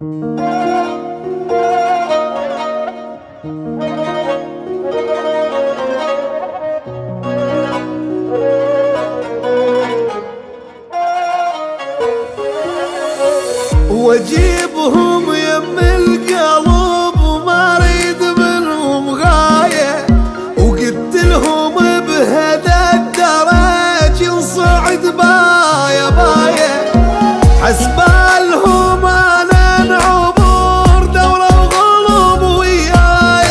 واجيبهم يم القلب وما اريد منهم غايه، وقلت لهم بهذا الدرج نصعد بايا بايا، حسبالهم انا عبور دوله وغلب وياي،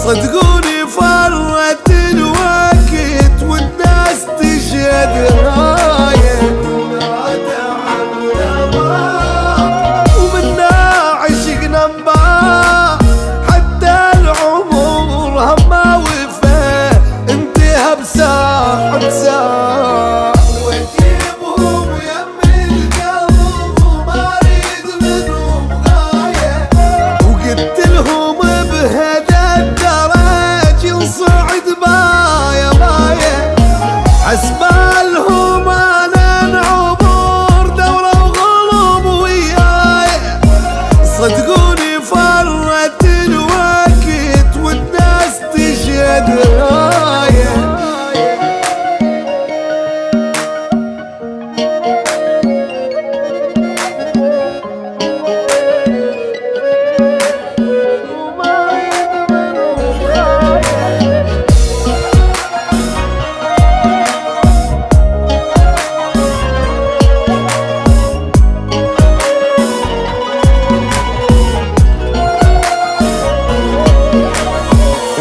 صدقوني فرت الوقت والناس تشهد هايه، واجيبهم يم القلب وما اريد منهم غايه، وقلت لهم بهذا الدرج نصعد بايا بايا، حسبالهم انا عبور دوله وغلب وياي، صدقوني فرت الوقت والناس تشهد هايه.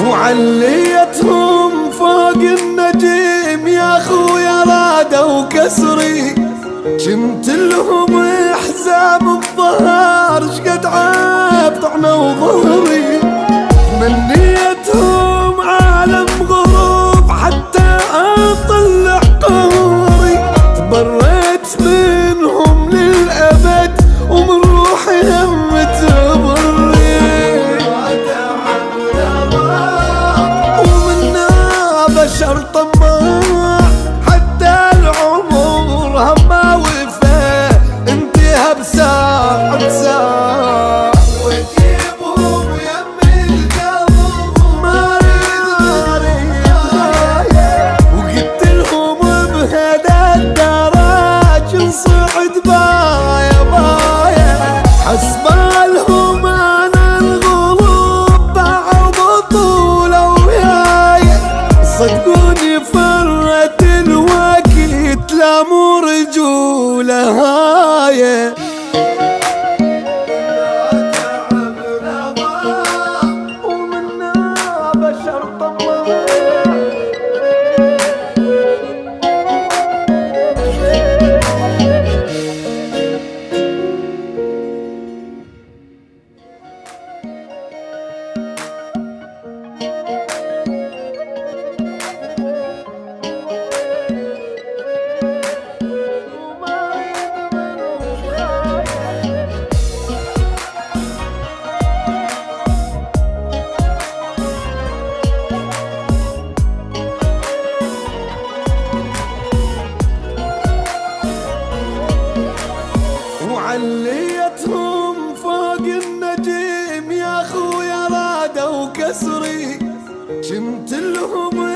وعليتهم فوق النجيم يا خويا رادوا كسري، جنت لهم احزام الظهر شقد عاب طعنه وظهري، منيتهم عالم غروب حتى اطلع قهري، تبريت منهم للابد ومن روحي همت بري، بشر طماع حتى العمر هما وفا انتهى بساعة بساعة، واجيبهم يم القلب وما اريد غايه، وقلت لهم بهذا الدرج نصعد بايا بايا، حسبالهم انا الغلوب بعض طولة وياي، صدقوني فرت الوقت لا مو رجولة هايه، لا تعب لا ضاع ومنا بشر طماع. وعليتهم فوق النجيم يا خويا رادوا كسري، جنت لهم